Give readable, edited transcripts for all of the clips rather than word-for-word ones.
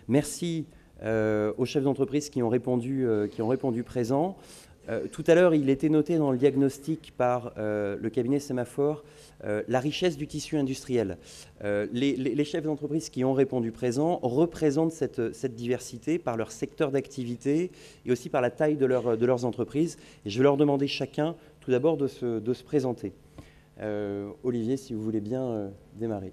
Merci aux chefs d'entreprise qui ont répondu présent. Tout à l'heure, il était noté dans le diagnostic par le cabinet Sémaphore la richesse du tissu industriel. Les chefs d'entreprise qui ont répondu présent représentent cette diversité par leur secteur d'activité et aussi par la taille de leurs entreprises. Et je vais leur demander chacun, tout d'abord, de se présenter. Olivier, si vous voulez bien démarrer.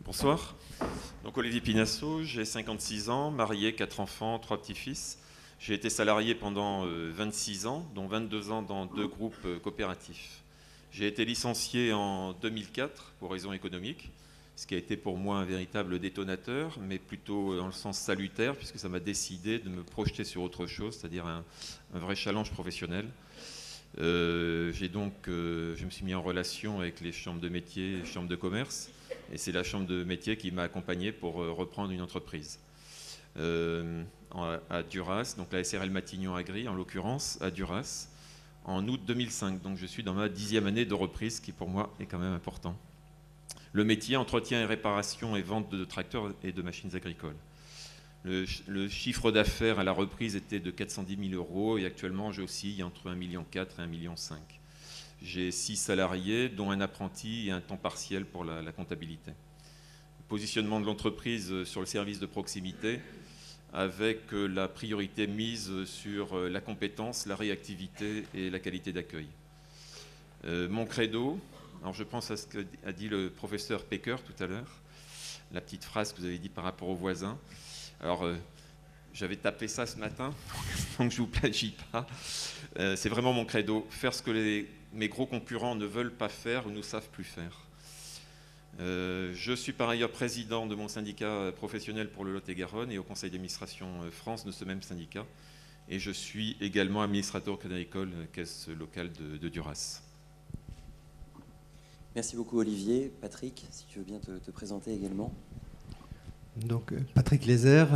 Bonsoir. Donc Olivier Pinasso, j'ai 56 ans, marié, 4 enfants, 3 petits-fils. J'ai été salarié pendant 26 ans, dont 22 ans dans 2 groupes coopératifs. J'ai été licencié en 2004 pour raisons économiques, ce qui a été pour moi un véritable détonateur, mais plutôt dans le sens salutaire, puisque ça m'a décidé de me projeter sur autre chose, c'est-à-dire un vrai challenge professionnel. Je me suis mis en relation avec les chambres de métiers et les chambres de commerce, et c'est la chambre de métier qui m'a accompagné pour reprendre une entreprise. À Duras, donc la SRL Matignon Agri en l'occurrence, à Duras, en août 2005. Donc je suis dans ma 10e année de reprise, qui pour moi est quand même important. Le métier, entretien et réparation et vente de tracteurs et de machines agricoles. Le chiffre d'affaires à la reprise était de 410 000 euros et actuellement j'oscille entre 1,4 million et 1,5 million. J'ai 6 salariés, dont un apprenti et un temps partiel pour la comptabilité. Le positionnement de l'entreprise sur le service de proximité, avec la priorité mise sur la compétence, la réactivité et la qualité d'accueil. Mon credo, alors je pense à ce qu'a dit le professeur Pecker tout à l'heure, la petite phrase que vous avez dit par rapport aux voisins. Alors, j'avais tapé ça ce matin, donc je ne vous plagie pas. C'est vraiment mon credo, faire ce que mes gros concurrents ne veulent pas faire ou ne savent plus faire. Je suis par ailleurs président de mon syndicat professionnel pour le Lot-et-Garonne et au conseil d'administration France de ce même syndicat. Et je suis également administrateur Crédit Agricole, caisse locale de Duras. Merci beaucoup Olivier. Patrick, si tu veux bien te présenter également. Donc, Patrick Lézère,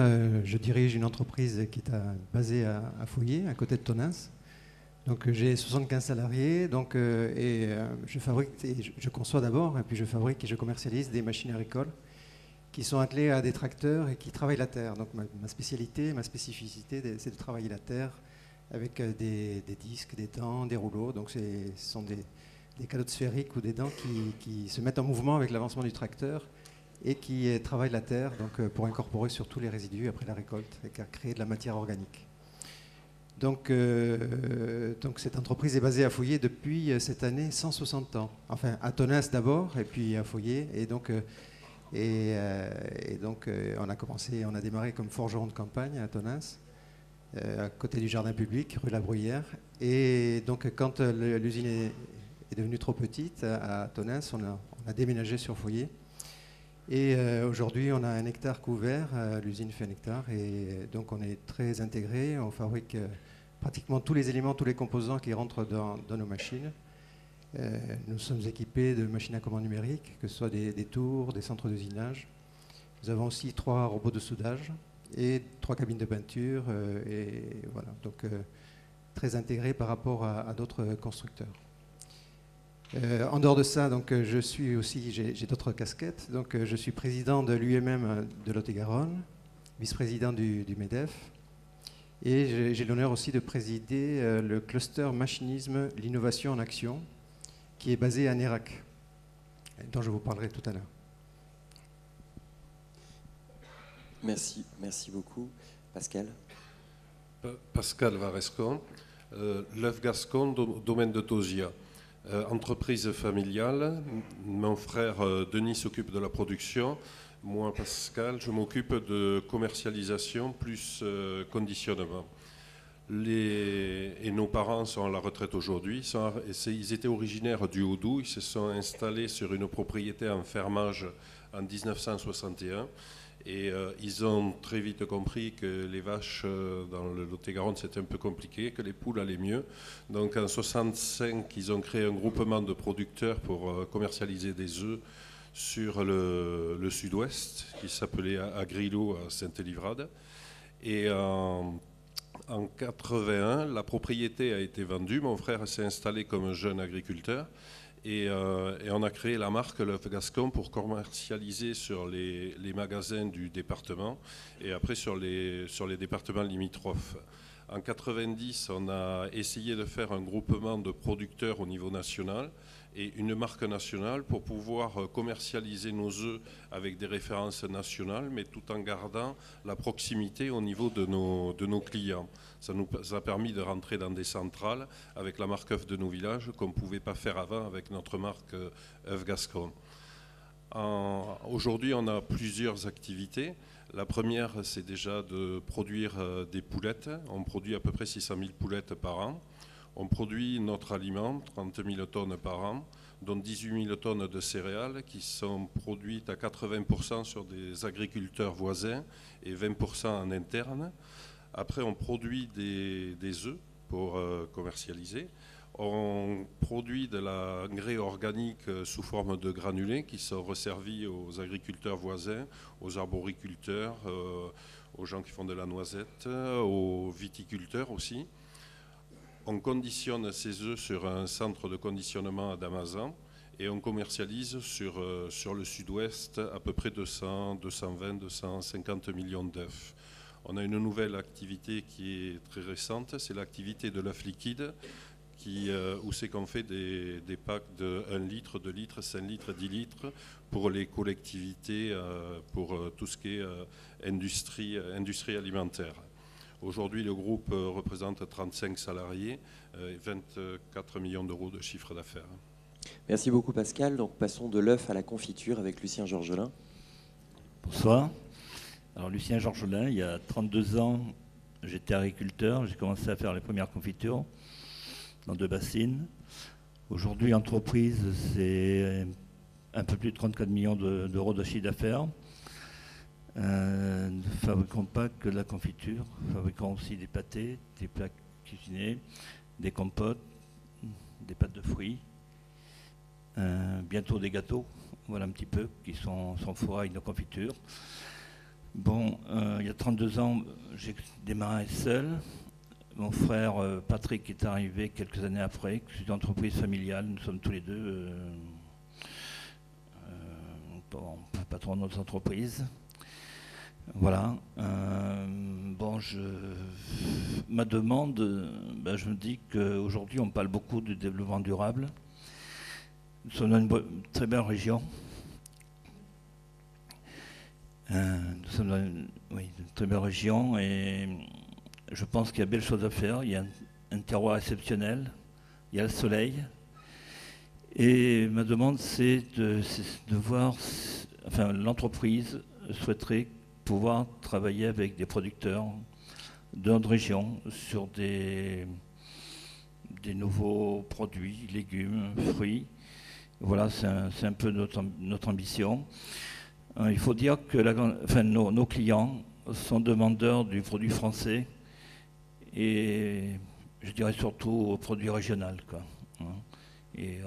je dirige une entreprise qui est basée à Foyer, à côté de Tonins. Donc, j'ai 75 salariés je fabrique, je conçois d'abord, et puis je fabrique et je commercialise des machines agricoles qui sont attelées à des tracteurs et qui travaillent la terre. Donc, ma spécialité, ma spécificité, c'est de travailler la terre avec des disques, des dents, des rouleaux. Donc, ce sont des calottes sphériques ou des dents qui se mettent en mouvement avec l'avancement du tracteur et qui travaille la terre pour incorporer sur tous les résidus après la récolte et créer de la matière organique. Donc cette entreprise est basée à Foyer depuis cette année 160 ans. Enfin, à Tonins d'abord et puis à Foyer. On a démarré comme forgeron de campagne à Tonins, à côté du jardin public, rue La Bruyère. Et donc quand l'usine est devenue trop petite à Tonins, on a déménagé sur Foyer. Et aujourd'hui, on a 1 hectare couvert, l'usine fait 1 hectare, et donc on est très intégré, on fabrique pratiquement tous les éléments, tous les composants qui rentrent dans nos machines. Nous sommes équipés de machines à commande numérique, que ce soit des tours, des centres d'usinage. Nous avons aussi 3 robots de soudage et 3 cabines de peinture, et voilà, donc très intégré par rapport à d'autres constructeurs. En dehors de ça, donc, j'ai d'autres casquettes. Donc, je suis président de l'UMM de Lot-et-Garonne, vice-président du MEDEF, et j'ai l'honneur aussi de présider le cluster machinisme, l'innovation en action, qui est basé à Nérac, dont je vous parlerai tout à l'heure. Merci beaucoup. Pascal. Pascal Varescon, L'Œuf Gascon, domaine de Tosia. Entreprise familiale, mon frère Denis s'occupe de la production, moi Pascal, je m'occupe de commercialisation plus conditionnement. Et nos parents sont à la retraite aujourd'hui, ils étaient originaires du Haut-Doubs, ils se sont installés sur une propriété en fermage en 1961. Et ils ont très vite compris que les vaches dans le Lot-et-Garonne c'était un peu compliqué, que les poules allaient mieux. Donc en 65, ils ont créé un groupement de producteurs pour commercialiser des œufs sur le sud-ouest, qui s'appelait Agrilo à Sainte-Livrade. Et en 81, la propriété a été vendue. Mon frère s'est installé comme jeune agriculteur. Et on a créé la marque l'œuf gascon pour commercialiser sur les magasins du département et après sur les départements limitrophes. En 90, on a essayé de faire un groupement de producteurs au niveau national et une marque nationale pour pouvoir commercialiser nos œufs avec des références nationales, mais tout en gardant la proximité au niveau de nos clients. Ça nous a permis de rentrer dans des centrales avec la marque œuf de nos villages qu'on ne pouvait pas faire avant avec notre marque œuf gascon. Aujourd'hui, on a plusieurs activités. La première, c'est déjà de produire des poulettes. On produit à peu près 600 000 poulettes par an. On produit notre aliment, 30 000 tonnes par an, dont 18 000 tonnes de céréales qui sont produites à 80% sur des agriculteurs voisins et 20% en interne. Après, on produit des œufs pour commercialiser. On produit de l'engrais organique sous forme de granulés qui sont resservis aux agriculteurs voisins, aux arboriculteurs, aux gens qui font de la noisette, aux viticulteurs aussi. On conditionne ces œufs sur un centre de conditionnement à Damazan et on commercialise sur le sud-ouest à peu près 200, 220, 250 millions d'œufs. On a une nouvelle activité qui est très récente, c'est l'activité de l'œuf liquide, où c'est qu'on fait des packs de 1 litre, 2 litres, 5 litres, 10 litres pour les collectivités, pour tout ce qui est industrie alimentaire. Aujourd'hui, le groupe représente 35 salariés et 24 millions d'euros de chiffre d'affaires. Merci beaucoup Pascal. Donc passons de l'œuf à la confiture avec Lucien Georgelin. Bonsoir. Alors Lucien Georgelin, il y a 32 ans, j'étais agriculteur, j'ai commencé à faire les premières confitures dans 2 bassines. Aujourd'hui, entreprise, c'est un peu plus de 34 millions d'euros de chiffre d'affaires. Ne fabriquons pas que de la confiture, fabriquons aussi des pâtés, des plats cuisinés, des compotes, des pâtes de fruits, bientôt des gâteaux, voilà un petit peu, qui sont sans foie avec nos confitures. Bon, il y a 32 ans, j'ai démarré seul. Mon frère Patrick est arrivé quelques années après. C'est une entreprise familiale. Nous sommes tous les deux patrons de notre entreprise. Voilà. Bon, ma demande, je me dis qu'aujourd'hui, on parle beaucoup du développement durable. Nous sommes dans une très belle région. Nous sommes dans une très belle région et je pense qu'il y a belles choses à faire. Il y a un terroir exceptionnel, il y a le soleil. Et ma demande, c'est de voir, enfin l'entreprise souhaiterait pouvoir travailler avec des producteurs de notre région sur des nouveaux produits, légumes, fruits. Voilà, c'est un peu notre ambition. Il faut dire que nos clients sont demandeurs du produit français et je dirais surtout au produit régional, quoi. Et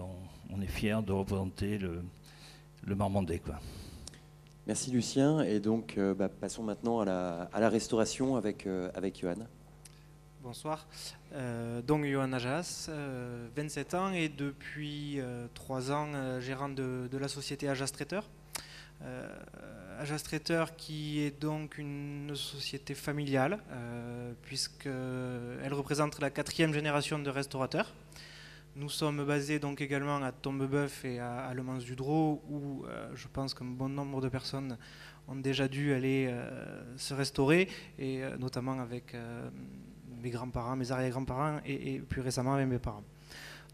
on est fiers de représenter le Marmandais, quoi. Merci Lucien. Et donc passons maintenant à la restauration avec Johan. Bonsoir. Donc Johan Ajas, 27 ans et depuis 3 ans gérant de la société Ajas Traiteur. Ajas Traiteur qui est donc une société familiale puisqu'elle représente la 4e génération de restaurateurs. Nous sommes basés donc également à Tombebeuf et à Le Mans-du-Drô où je pense qu'un bon nombre de personnes ont déjà dû aller se restaurer et notamment avec mes grands-parents, mes arrière-grands-parents et plus récemment avec mes parents.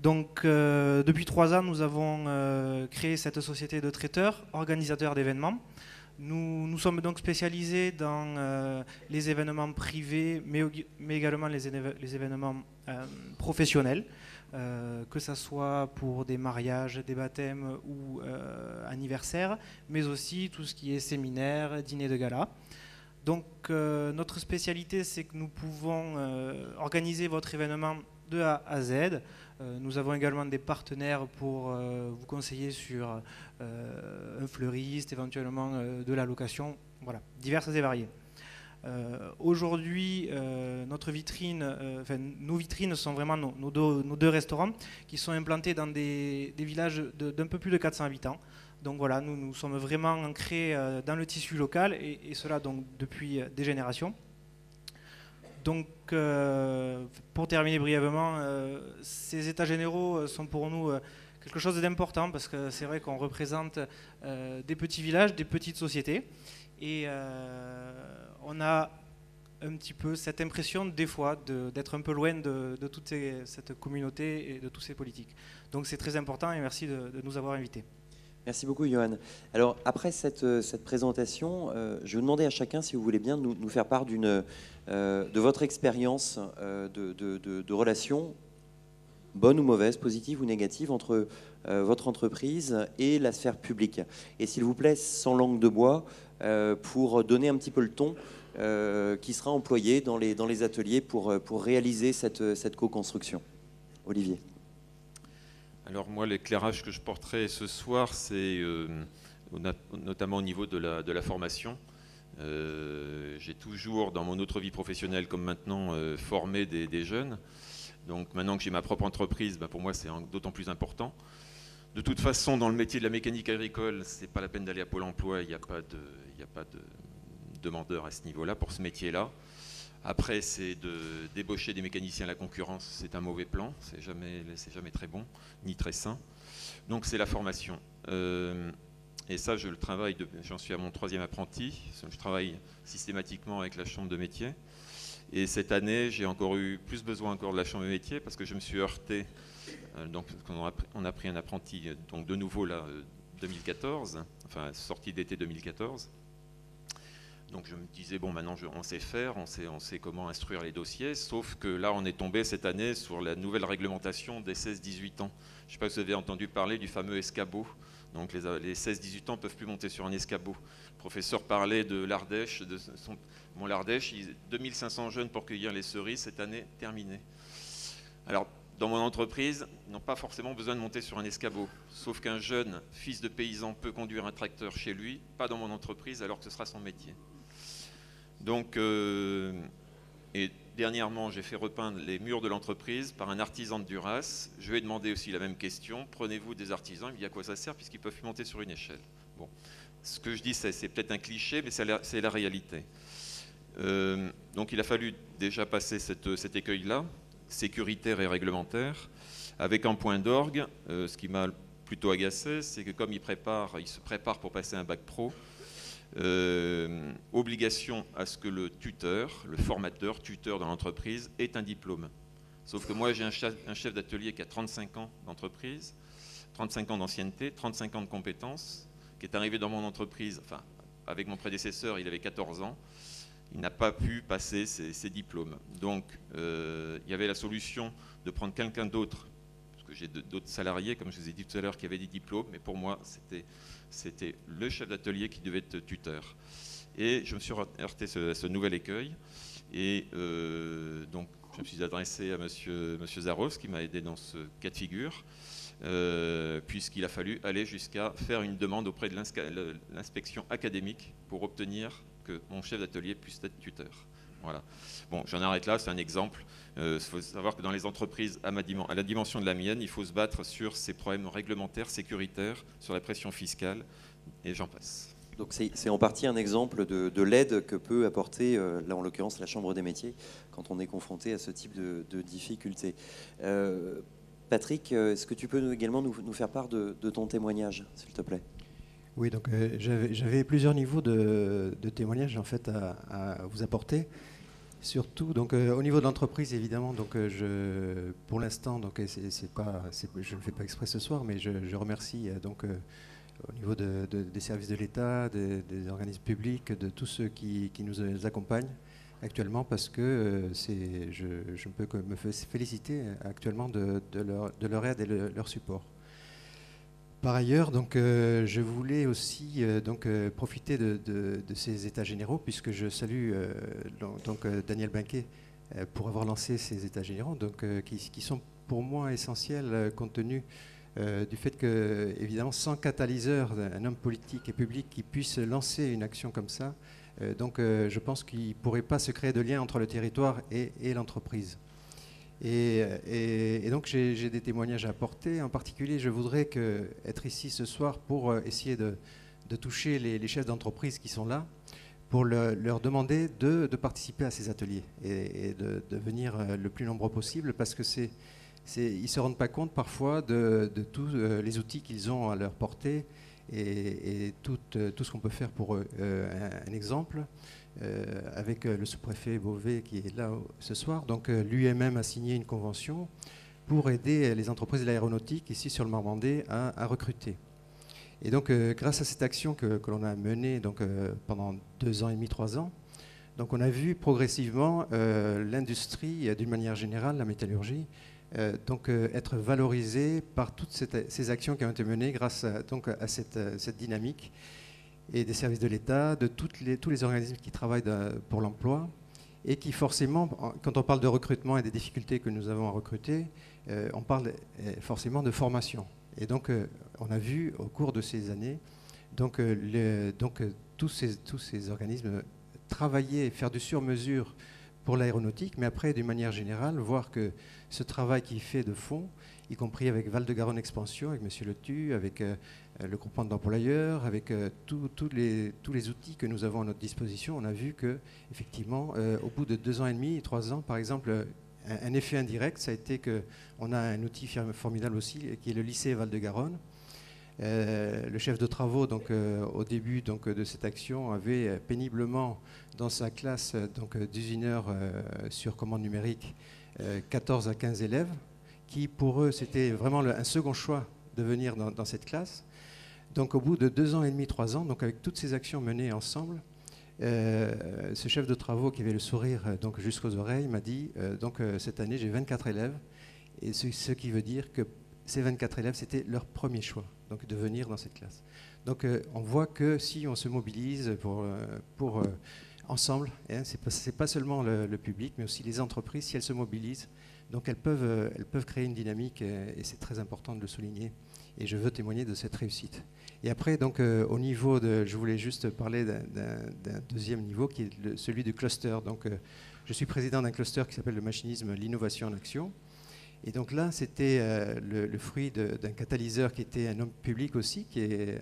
Donc depuis 3 ans, nous avons créé cette société de traiteurs, organisateurs d'événements. Nous sommes donc spécialisés dans les événements privés, mais également les événements professionnels, que ce soit pour des mariages, des baptêmes ou anniversaires, mais aussi tout ce qui est séminaire, dîner de gala. Donc notre spécialité, c'est que nous pouvons organiser votre événement de A à Z. Nous avons également des partenaires pour vous conseiller sur un fleuriste, éventuellement de la location, voilà, diverses et variées. Aujourd'hui, notre vitrine, nos vitrines sont vraiment nos deux restaurants qui sont implantés dans des villages d'un peu plus de 400 habitants. Donc voilà, nous sommes vraiment ancrés dans le tissu local et cela donc depuis des générations. Donc pour terminer brièvement, ces états généraux sont pour nous quelque chose d'important parce que c'est vrai qu'on représente des petits villages, des petites sociétés et on a un petit peu cette impression des fois d'être un peu loin de toute cette communauté et de tous ces politiques. Donc c'est très important et merci de nous avoir invités. Merci beaucoup, Johan. Alors, après cette présentation, je vais vous demander à chacun, si vous voulez bien, de nous faire part de votre expérience de relation, bonne ou mauvaise, positive ou négative, entre votre entreprise et la sphère publique. Et s'il vous plaît, sans langue de bois, pour donner un petit peu le ton qui sera employé dans les ateliers pour réaliser cette co-construction. Olivier. Alors moi, l'éclairage que je porterai ce soir, c'est notamment au niveau de la formation. J'ai toujours, dans mon autre vie professionnelle comme maintenant, formé des jeunes. Donc maintenant que j'ai ma propre entreprise, pour moi c'est d'autant plus important. De toute façon, dans le métier de la mécanique agricole, c'est pas la peine d'aller à Pôle emploi, il n'y a pas de demandeurs à ce niveau-là pour ce métier-là. Après, c'est de débaucher des mécaniciens à la concurrence, c'est un mauvais plan, c'est jamais très bon, ni très sain. Donc c'est la formation. Et ça, je le travaille, j'en suis à mon 3e apprenti, je travaille systématiquement avec la chambre de métier. Et cette année, j'ai encore eu plus besoin encore de la chambre de métier parce que je me suis heurté, donc on a pris un apprenti, donc de nouveau là, 2014, enfin sortie d'été 2014. Donc je me disais, bon, maintenant on sait faire, on sait comment instruire les dossiers, sauf que là on est tombé cette année sur la nouvelle réglementation des 16-18 ans. Je ne sais pas si vous avez entendu parler du fameux escabeau. Donc les 16-18 ans ne peuvent plus monter sur un escabeau. Le professeur parlait de l'Ardèche, mon l'Ardèche, 2500 jeunes pour cueillir les cerises, cette année terminée. Alors dans mon entreprise, ils n'ont pas forcément besoin de monter sur un escabeau, sauf qu'un jeune fils de paysan peut conduire un tracteur chez lui, pas dans mon entreprise alors que ce sera son métier. Donc, et dernièrement, j'ai fait repeindre les murs de l'entreprise par un artisan de Duras. Je lui ai demandé aussi la même question. Prenez-vous des artisans? Il me dit à quoi ça sert puisqu'ils peuvent plus monter sur une échelle. Bon, ce que je dis, c'est peut-être un cliché, mais c'est la réalité. Donc, il a fallu déjà passer cet écueil-là, sécuritaire et réglementaire, avec un point d'orgue. Ce qui m'a plutôt agacé, c'est que comme il se prépare pour passer un bac pro. Obligation à ce que le formateur, tuteur dans l'entreprise ait un diplôme. Sauf que moi j'ai un chef d'atelier qui a 35 ans d'entreprise, 35 ans d'ancienneté, 35 ans de compétences, qui est arrivé dans mon entreprise, enfin avec mon prédécesseur il avait 14 ans, il n'a pas pu passer ses diplômes. Donc il y avait la solution de prendre quelqu'un d'autre, parce que j'ai d'autres salariés, comme je vous ai dit tout à l'heure, qui avaient des diplômes, mais pour moi c'était le chef d'atelier qui devait être tuteur. Et je me suis heurté à ce nouvel écueil. Et donc, je me suis adressé à monsieur Zaros, qui m'a aidé dans ce cas de figure, puisqu'il a fallu aller jusqu'à faire une demande auprès de l'inspection académique pour obtenir que mon chef d'atelier puisse être tuteur. Voilà. Bon, j'en arrête là, c'est un exemple. Il faut savoir que dans les entreprises à la dimension de la mienne, il faut se battre sur ces problèmes réglementaires, sécuritaires, sur la pression fiscale, et j'en passe. Donc c'est en partie un exemple de l'aide que peut apporter, là en l'occurrence, la Chambre des métiers, quand on est confronté à ce type de difficultés. Patrick, est-ce que tu peux également nous faire part de ton témoignage, s'il te plaît? Oui, donc j'avais plusieurs niveaux de témoignages en fait à vous apporter. Surtout, donc au niveau de l'entreprise, évidemment, donc pour l'instant, donc je ne le fais pas exprès ce soir, mais je remercie donc au niveau des services de l'État, des organismes publics, de tous ceux qui nous accompagnent actuellement, parce que je ne peux que me féliciter actuellement de leur aide et leur support. Par ailleurs, donc, je voulais aussi profiter de ces états généraux, puisque je salue Daniel Binquet pour avoir lancé ces états généraux, donc, qui sont pour moi essentiels compte tenu du fait que, évidemment, sans catalyseur, un homme politique et public qui puisse lancer une action comme ça, Donc je pense qu'il ne pourrait pas se créer de lien entre le territoire et l'entreprise. Et donc j'ai des témoignages à apporter. En particulier, je voudrais être ici ce soir pour essayer de toucher les chefs d'entreprise qui sont là, pour leur demander de participer à ces ateliers et de venir le plus nombreux possible, parce que ils ne se rendent pas compte parfois de tous les outils qu'ils ont à leur portée et tout ce qu'on peut faire pour eux. Un exemple, avec le sous-préfet Beauvais qui est là ce soir, donc lui-même a signé une convention pour aider les entreprises de l'aéronautique ici sur le Marmandais à recruter. Et donc grâce à cette action que l'on a menée pendant 2 ans et demi, 3 ans, donc on a vu progressivement l'industrie, d'une manière générale, la métallurgie, être valorisée par toutes ces actions qui ont été menées grâce à cette dynamique et des services de l'État, de tous les organismes qui travaillent pour l'emploi et qui forcément, quand on parle de recrutement et des difficultés que nous avons à recruter, on parle forcément de formation. Et donc on a vu au cours de ces années tous ces organismes travailler, faire du sur-mesure pour l'aéronautique, mais après, d'une manière générale, voir que ce travail qui est fait de fond, y compris avec Val-de-Garonne Expansion, avec M. Le Tu, avec le groupement d'employeurs, avec tous les outils que nous avons à notre disposition, on a vu qu'effectivement, au bout de 2 ans et demi, 3 ans, par exemple, un effet indirect, ça a été qu'on a un outil formidable aussi, qui est le lycée Val-de-Garonne. Le chef de travaux, au début de cette action, avait péniblement dans sa classe d'usineurs sur commande numérique 14 à 15 élèves, qui pour eux c'était vraiment un second choix de venir dans cette classe. Donc au bout de 2 ans et demi, 3 ans, avec toutes ces actions menées ensemble, ce chef de travaux qui avait le sourire jusqu'aux oreilles m'a dit cette année j'ai 24 élèves, et ce qui veut dire que ces 24 élèves c'était leur premier choix, de venir dans cette classe. Donc on voit que si on se mobilise pour ensemble, c'est pas seulement le public, mais aussi les entreprises, si elles se mobilisent, donc elles peuvent créer une dynamique, et c'est très important de le souligner. Et je veux témoigner de cette réussite. Et après, au niveau je voulais juste parler d'un deuxième niveau, qui est celui du cluster. Je suis président d'un cluster qui s'appelle le machinisme, l'innovation en action. Et donc là, c'était le fruit d'un catalyseur qui était un homme public aussi, qui est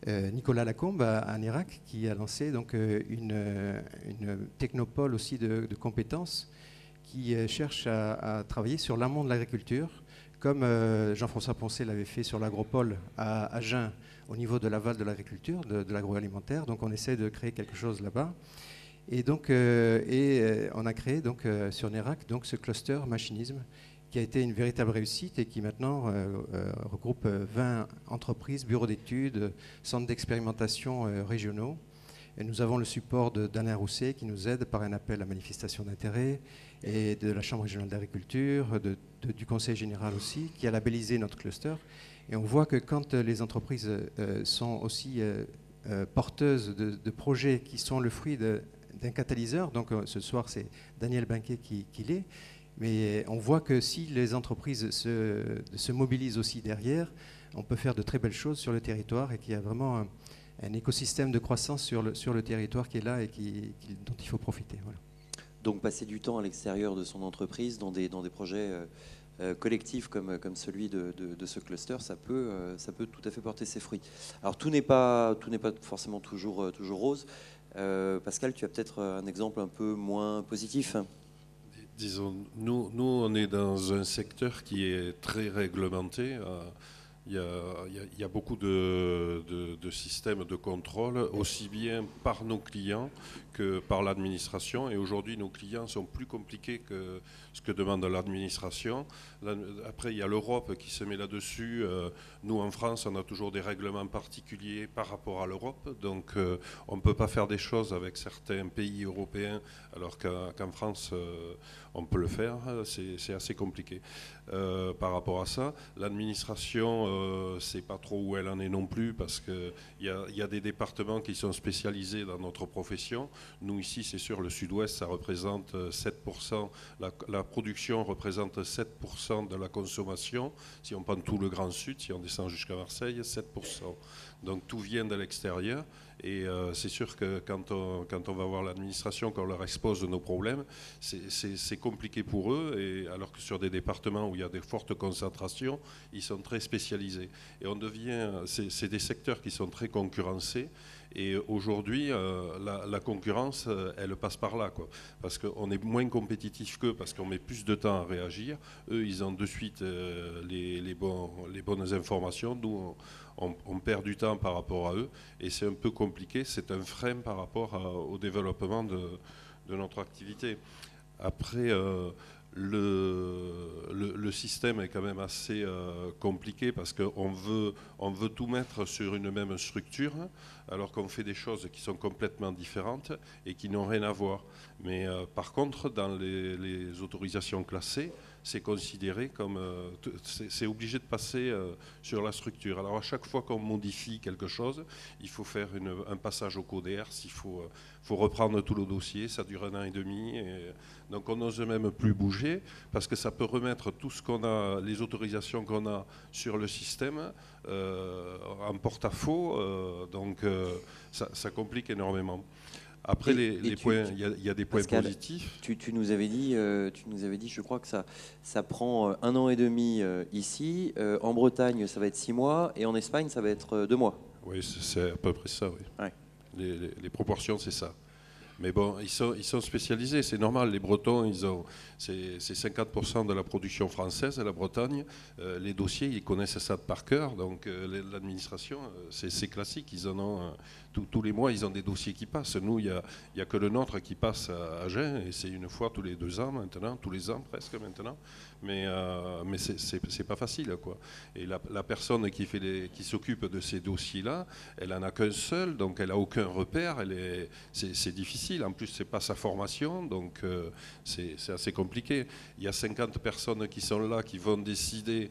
Nicolas Lacombe à Nérac, qui a lancé une technopole aussi de compétences qui cherche à travailler sur l'amont de l'agriculture, comme Jean-François Poncet l'avait fait sur l'agropole à Agen, au niveau de l'aval de l'agriculture, de l'agroalimentaire. Donc on essaie de créer quelque chose là-bas. Et on a créé sur Nérac ce cluster machinisme qui a été une véritable réussite et qui maintenant regroupe 20 entreprises, bureaux d'études, centres d'expérimentation régionaux. Et nous avons le support d'Alain Rousset qui nous aide par un appel à manifestation d'intérêt, et de la Chambre régionale d'agriculture, du Conseil général aussi, qui a labellisé notre cluster. Et on voit que quand les entreprises sont aussi porteuses de projets qui sont le fruit d'un catalyseur, ce soir c'est Daniel Binquet qui l'est, mais on voit que si les entreprises se mobilisent aussi derrière, on peut faire de très belles choses sur le territoire, et qu'il y a vraiment un écosystème de croissance sur le territoire qui est là et dont il faut profiter. Voilà. Donc passer du temps à l'extérieur de son entreprise dans des projets collectifs comme celui de ce cluster, ça peut tout à fait porter ses fruits. Alors tout n'est pas forcément toujours rose. Pascal, tu as peut-être un exemple un peu moins positif. Disons, nous on est dans un secteur qui est très réglementé. Il y a beaucoup de systèmes de contrôle, aussi bien par nos clients que par l'administration. Et aujourd'hui, nos clients sont plus compliqués que ce que demande l'administration. Après, il y a l'Europe qui se met là-dessus. Nous, en France, on a toujours des règlements particuliers par rapport à l'Europe. Donc, on ne peut pas faire des choses avec certains pays européens, alors qu'en France, on peut le faire. C'est assez compliqué. Par rapport à ça, l'administration, c'est pas trop où elle en est non plus, parce qu'il y a des départements qui sont spécialisés dans notre profession. Nous ici, c'est sûr, le sud-ouest, ça représente 7%, la production représente 7% de la consommation. Si on prend tout le Grand Sud, si on descend jusqu'à Marseille, 7%. Donc tout vient de l'extérieur. Et c'est sûr que quand on va voir l'administration, quand on leur expose nos problèmes, c'est compliqué pour eux, et alors que sur des départements où il y a des fortes concentrations, ils sont très spécialisés. Et c'est des secteurs qui sont très concurrencés. Et aujourd'hui, la concurrence, elle passe par là, quoi. Parce qu'on est moins compétitif qu'eux, parce qu'on met plus de temps à réagir. Eux, ils ont de suite les bonnes informations. Nous, on perd du temps par rapport à eux. Et c'est un peu compliqué. C'est un frein par rapport au développement de notre activité. Après, le système est quand même assez compliqué parce qu'on veut tout mettre sur une même structure, alors qu'on fait des choses qui sont complètement différentes et qui n'ont rien à voir. Mais par contre, dans les autorisations classées, c'est considéré comme... c'est obligé de passer sur la structure. Alors à chaque fois qu'on modifie quelque chose, il faut faire un passage au CODERS, il faut reprendre tout le dossier, ça dure 1 an et demi. Donc on n'ose même plus bouger parce que ça peut remettre tout ce qu'on a, les autorisations qu'on a sur le système en porte-à-faux. Donc ça complique énormément. Après, il y a des points Pascal, positifs. Tu nous avais dit, je crois que ça prend 1 an et demi ici. En Bretagne, ça va être 6 mois. Et en Espagne, ça va être 2 mois. Oui, c'est à peu près ça, oui. Ouais. Les proportions, c'est ça. Mais bon, ils sont spécialisés, c'est normal. Les Bretons, c'est 50% de la production française, la Bretagne. Les dossiers, ils connaissent ça par cœur. Donc l'administration, c'est classique. Ils en ont tous les mois, ils ont des dossiers qui passent. Nous, il n'y a que le nôtre qui passe à Agen, et c'est une fois tous les 2 ans maintenant, tous les ans presque maintenant. Mais c'est pas facile, quoi. Et la personne qui s'occupe de ces dossiers-là, elle n'en a qu'un seul, donc elle n'a aucun repère. C'est difficile. En plus, c'est pas sa formation, donc c'est assez compliqué. Il y a 50 personnes qui sont là, qui vont décider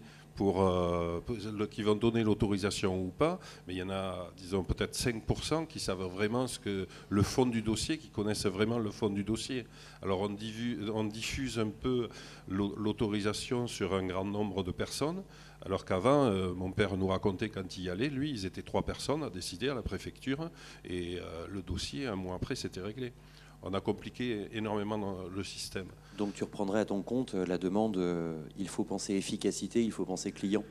qui vont donner l'autorisation ou pas, mais il y en a, disons, peut-être 5% qui savent vraiment le fond du dossier, qui connaissent vraiment le fond du dossier. Alors on diffuse un peu l'autorisation sur un grand nombre de personnes, alors qu'avant, mon père nous racontait quand il y allait, lui, ils étaient 3 personnes à décider à la préfecture, et le dossier, 1 mois après, c'était réglé. On a compliqué énormément le système. Donc tu reprendrais à ton compte la demande, il faut penser efficacité, il faut penser client.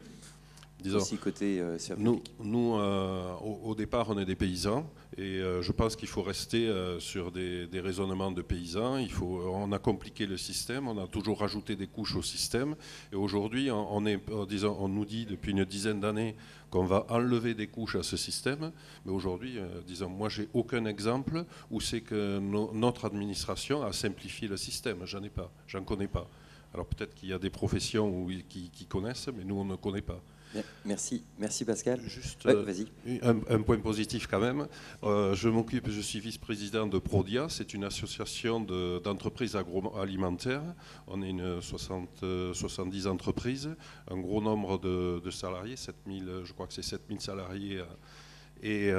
Disons, aussi côté service public. Nous au départ, on est des paysans, et je pense qu'il faut rester sur des raisonnements de paysans. On a compliqué le système, on a toujours rajouté des couches au système, et aujourd'hui, on nous dit depuis une dizaine d'années qu'on va enlever des couches à ce système, mais aujourd'hui, moi, j'ai aucun exemple où c'est que notre administration a simplifié le système. J'en connais pas. Alors peut-être qu'il y a des professions qui connaissent, mais nous, on ne connaît pas. Merci Pascal. Juste vas-y. Un point positif quand même. Je suis vice-président de Prodia. C'est une association d'entreprises agroalimentaires. On est une 70 entreprises, un gros nombre de salariés, 7000, je crois que c'est 7000 salariés. Et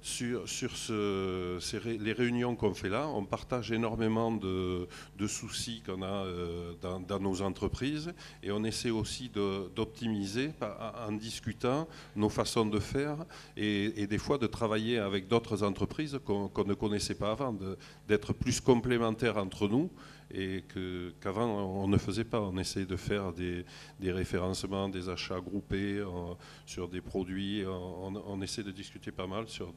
sur les réunions qu'on fait là, on partage énormément de soucis qu'on a dans nos entreprises, et on essaie aussi d'optimiser en discutant nos façons de faire, et des fois de travailler avec d'autres entreprises qu'on ne connaissait pas avant, d'être plus complémentaires entre nous, et qu'avant on ne faisait pas. On essayait de faire des référencements, des achats groupés sur des produits. On essaie de discuter pas mal sur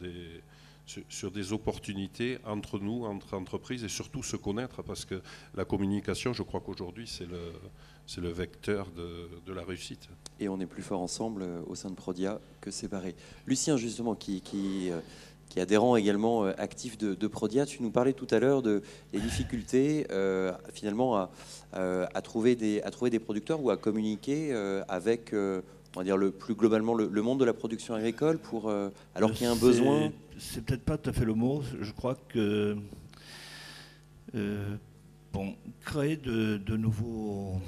des opportunités entre nous, entre entreprises, et surtout se connaître, parce que la communication, je crois qu'aujourd'hui, c'est le vecteur de la réussite. Et on est plus fort ensemble au sein de Prodia que séparés. Lucien, justement, qui est adhérent également actif de Prodia, tu nous parlais tout à l'heure des difficultés finalement à trouver des producteurs ou à communiquer avec, on va dire, plus globalement le monde de la production agricole alors qu'il y a un besoin. C'est peut-être pas tout à fait le mot. Je crois que créer de nouveaux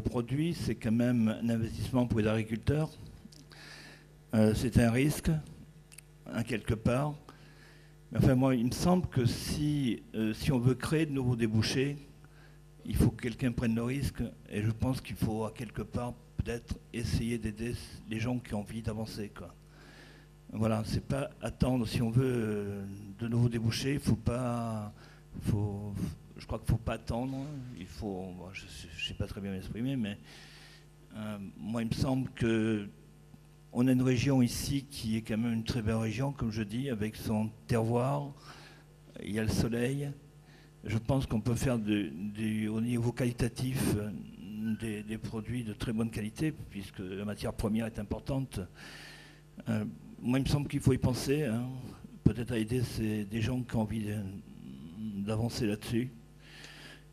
produits, c'est quand même un investissement pour les agriculteurs. C'est un risque, quelque part. Mais enfin, moi, il me semble que si on veut créer de nouveaux débouchés, il faut que quelqu'un prenne le risque. Et je pense qu'il faut, à quelque part, peut-être essayer d'aider les gens qui ont envie d'avancer, quoi. Voilà, c'est pas attendre. Si on veut de nouveaux débouchés, je crois qu'il faut pas attendre. Il faut, je sais pas très bien m'exprimer, mais moi, il me semble que on a une région ici qui est quand même une très belle région, comme je dis, avec son terroir. Il y a le soleil. Je pense qu'on peut faire au niveau qualitatif des produits de très bonne qualité, puisque la matière première est importante. Moi, il me semble qu'il faut y penser, hein, peut-être à aider des gens qui ont envie d'avancer là-dessus.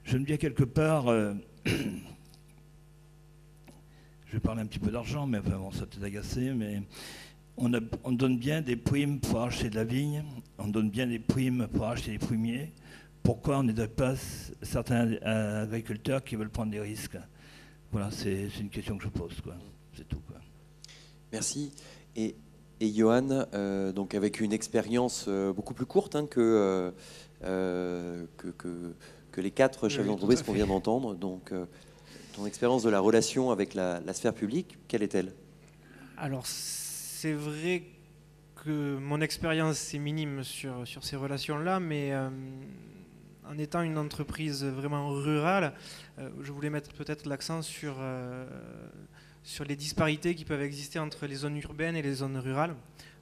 Je me dis à quelque part, je vais parler un petit peu d'argent, mais enfin, bon, ça peut agacer, mais on donne bien des primes pour acheter de la vigne, on donne bien des primes pour acheter des pruniers. Pourquoi on n'aide pas certains agriculteurs qui veulent prendre des risques? Voilà, c'est une question que je pose, quoi. C'est tout, quoi. Merci. Et Johan, donc avec une expérience beaucoup plus courte hein, que les 4 chefs d'entreprise qu'on vient d'entendre, donc ton expérience de la relation avec la sphère publique, quelle est-elle? Alors, c'est vrai que mon expérience est minime sur ces relations-là, mais en étant une entreprise vraiment rurale, je voulais mettre peut-être l'accent sur les disparités qui peuvent exister entre les zones urbaines et les zones rurales.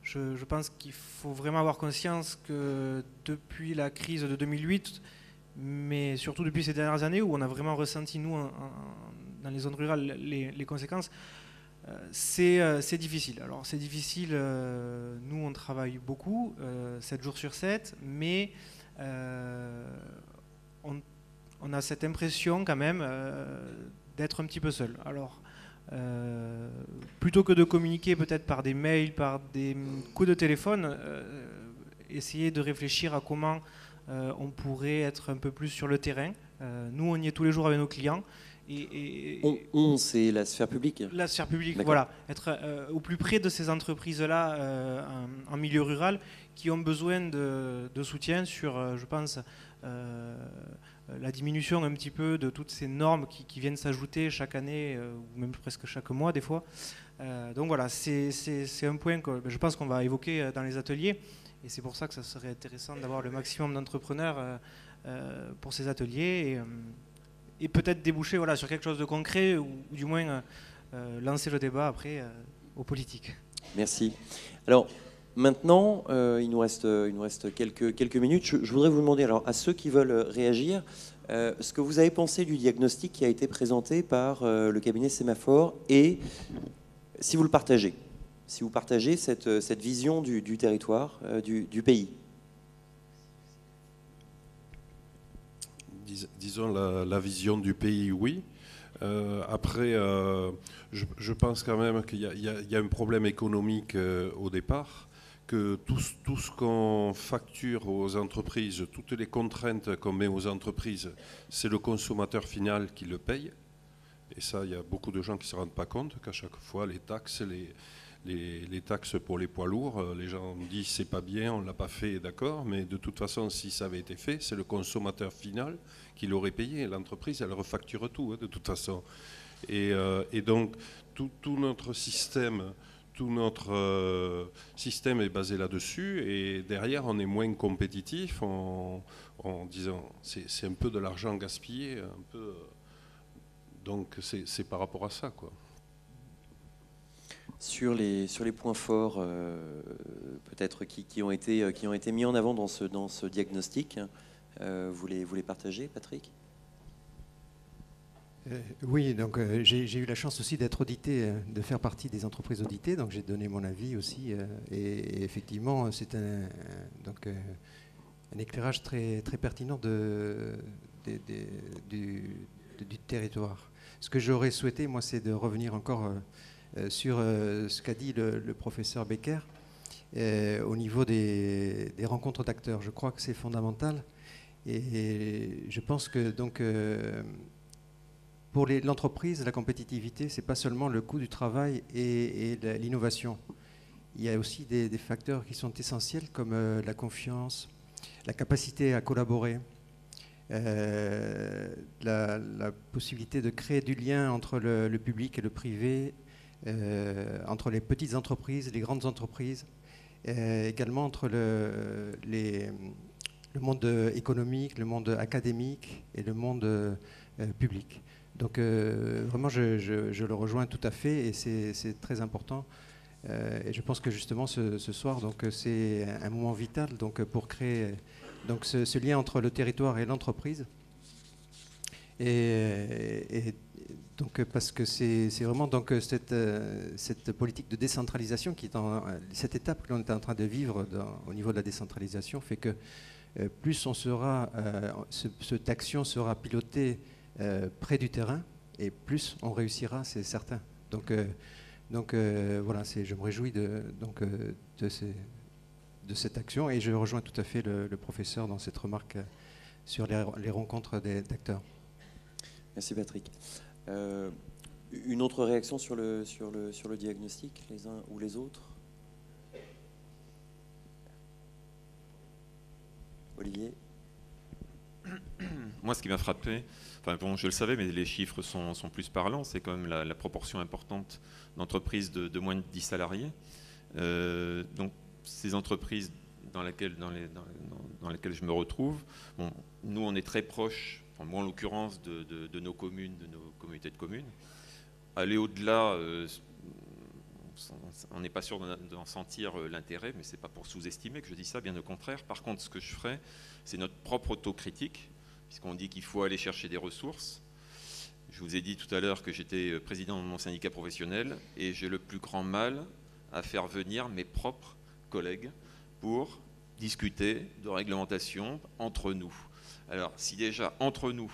Je pense qu'il faut vraiment avoir conscience que depuis la crise de 2008, mais surtout depuis ces dernières années où on a vraiment ressenti, nous, dans les zones rurales, les conséquences, c'est difficile. Alors c'est difficile, nous on travaille beaucoup, 7 jours sur 7, mais on a cette impression quand même d'être un petit peu seul. Alors plutôt que de communiquer peut-être par des mails, par des coups de téléphone, essayer de réfléchir à comment on pourrait être un peu plus sur le terrain. Nous on y est tous les jours avec nos clients. C'est la sphère publique. La sphère publique, voilà. Être au plus près de ces entreprises-là en milieu rural qui ont besoin de soutien sur, je pense, la diminution un petit peu de toutes ces normes qui viennent s'ajouter chaque année, ou même presque chaque mois des fois. Donc voilà, c'est un point que je pense qu'on va évoquer dans les ateliers. Et c'est pour ça que ça serait intéressant d'avoir le maximum d'entrepreneurs pour ces ateliers. Et peut-être déboucher voilà, sur quelque chose de concret ou du moins lancer le débat après aux politiques. Merci. Alors maintenant, il nous reste quelques minutes. Je voudrais vous demander alors, à ceux qui veulent réagir ce que vous avez pensé du diagnostic qui a été présenté par le cabinet Sémaphore et si vous le partagez, si vous partagez cette vision du territoire, du pays. Disons la vision du pays, oui. Après, je pense quand même qu'il y a un problème économique au départ, que tout ce qu'on facture aux entreprises, toutes les contraintes qu'on met aux entreprises, c'est le consommateur final qui le paye. Et ça, il y a beaucoup de gens qui ne se rendent pas compte qu'à chaque fois, les taxes, les taxes pour les poids lourds, les gens disent c'est pas bien, on ne l'a pas fait, d'accord, mais de toute façon, si ça avait été fait, c'est le consommateur final qui l'aurait payé. L'entreprise, elle refacture tout, hein, de toute façon. Et donc, tout notre système est basé là-dessus, et derrière, on est moins compétitif en disant c'est un peu de l'argent gaspillé, un peu. Donc, c'est par rapport à ça, quoi. Sur les points forts peut-être qui ont été mis en avant dans ce diagnostic, vous les partagez, Patrick? Oui, donc j'ai eu la chance aussi d'être audité, de faire partie des entreprises auditées, donc j'ai donné mon avis aussi, et effectivement c'est un éclairage très, très pertinent du territoire. Ce que j'aurais souhaité, moi, c'est de revenir encore sur ce qu'a dit le professeur Becker au niveau des rencontres d'acteurs. Je crois que c'est fondamental, et je pense que donc pour l'entreprise, la compétitivité, c'est pas seulement le coût du travail et l'innovation. Il y a aussi des facteurs qui sont essentiels comme la confiance, la capacité à collaborer, la possibilité de créer du lien entre le public et le privé, entre les petites entreprises, les grandes entreprises. également entre le monde économique, le monde académique et le monde public. Donc vraiment, je le rejoins tout à fait et c'est très important. Et je pense que justement ce soir, c'est un moment vital pour créer ce lien entre le territoire et l'entreprise. Et donc parce que c'est vraiment cette politique de décentralisation qui est cette étape que l'on est en train de vivre au niveau de la décentralisation fait que plus on sera, cette action sera pilotée près du terrain et plus on réussira, c'est certain. Donc voilà, je me réjouis de cette action et je rejoins tout à fait le professeur dans cette remarque sur les rencontres d'acteurs. Merci Patrick. Une autre réaction sur le diagnostic, les uns ou les autres? Olivier? Moi, ce qui m'a frappé, enfin bon, je le savais, mais les chiffres sont plus parlants, c'est quand même la proportion importante d'entreprises de moins de 10 salariés. Donc, ces entreprises dans lesquelles je me retrouve, bon, nous, on est très proches, enfin, moi en l'occurrence, de nos communes, de nos communautés de communes. Aller au-delà, on n'est pas sûr d'en sentir l'intérêt, mais ce n'est pas pour sous-estimer que je dis ça, bien au contraire. Par contre, ce que je ferai, c'est notre propre autocritique, puisqu'on dit qu'il faut aller chercher des ressources. Je vous ai dit tout à l'heure que j'étais président de mon syndicat professionnel et j'ai le plus grand mal à faire venir mes propres collègues pour discuter de réglementation entre nous. Alors, si déjà, entre nous,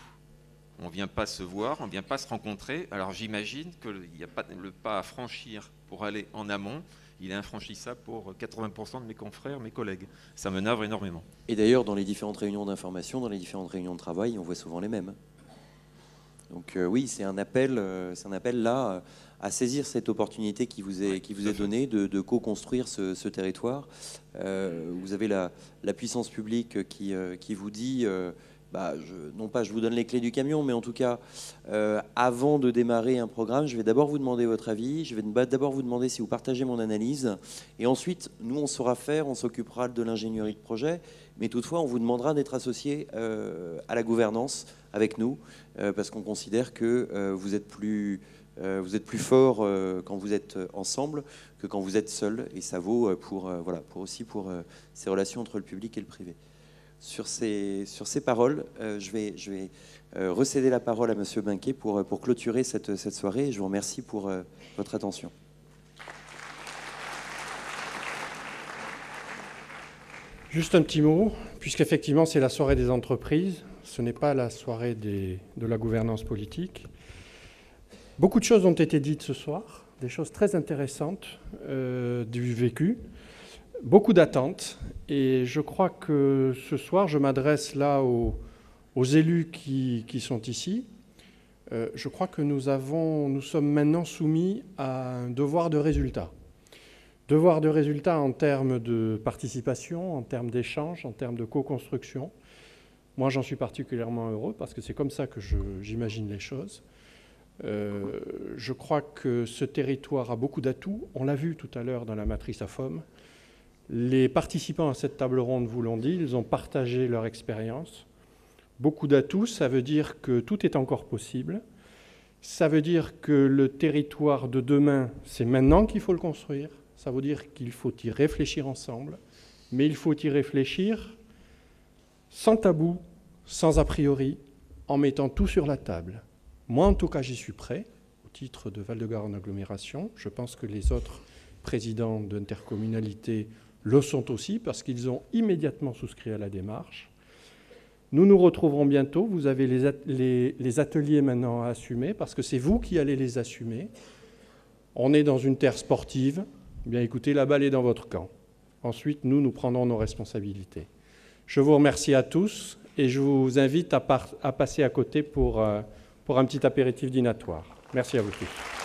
on ne vient pas se voir, on ne vient pas se rencontrer, alors j'imagine qu'il n'y a pas le pas à franchir pour aller en amont, il est infranchissable pour 80% de mes confrères, mes collègues. Ça me navre énormément. Et d'ailleurs, dans les différentes réunions d'information, dans les différentes réunions de travail, on voit souvent les mêmes. Donc oui, c'est un appel là à saisir cette opportunité qui vous est donnée de co-construire ce territoire. Vous avez la puissance publique qui vous dit, non pas je vous donne les clés du camion, mais en tout cas, avant de démarrer un programme, je vais d'abord vous demander votre avis, je vais d'abord vous demander si vous partagez mon analyse, et ensuite, nous, on saura faire, on s'occupera de l'ingénierie de projet, mais toutefois, on vous demandera d'être associé à la gouvernance avec nous, parce qu'on considère que vous êtes plus fort quand vous êtes ensemble que quand vous êtes seul, et ça vaut pour ces relations entre le public et le privé. Sur ces paroles, je vais recéder la parole à Monsieur Binquet pour clôturer cette soirée, et je vous remercie pour votre attention. Juste un petit mot, puisqu'effectivement c'est la soirée des entreprises, ce n'est pas la soirée de la gouvernance politique. Beaucoup de choses ont été dites ce soir, des choses très intéressantes du vécu, beaucoup d'attentes, et je crois que ce soir, je m'adresse là aux élus qui sont ici. Je crois que nous sommes maintenant soumis à un devoir de résultat. Devoir de résultat en termes de participation, en termes d'échange, en termes de co-construction. Moi, j'en suis particulièrement heureux parce que c'est comme ça que j'imagine les choses. Je crois que ce territoire a beaucoup d'atouts. On l'a vu tout à l'heure dans la matrice AFOM. Les participants à cette table ronde vous l'ont dit, ils ont partagé leur expérience. Beaucoup d'atouts, ça veut dire que tout est encore possible. Ça veut dire que le territoire de demain, c'est maintenant qu'il faut le construire. Ça veut dire qu'il faut y réfléchir ensemble. Mais il faut y réfléchir sans tabou, sans a priori, en mettant tout sur la table. Moi, en tout cas, j'y suis prêt, au titre de Val-de-Garonne Agglomération. Je pense que les autres présidents d'intercommunalités le sont aussi, parce qu'ils ont immédiatement souscrit à la démarche. Nous nous retrouverons bientôt. Vous avez les ateliers maintenant à assumer, parce que c'est vous qui allez les assumer. On est dans une terre sportive. Eh bien, écoutez, la balle est dans votre camp. Ensuite, nous prendrons nos responsabilités. Je vous remercie à tous et je vous invite à passer à côté pour un petit apéritif dînatoire. Merci à vous tous.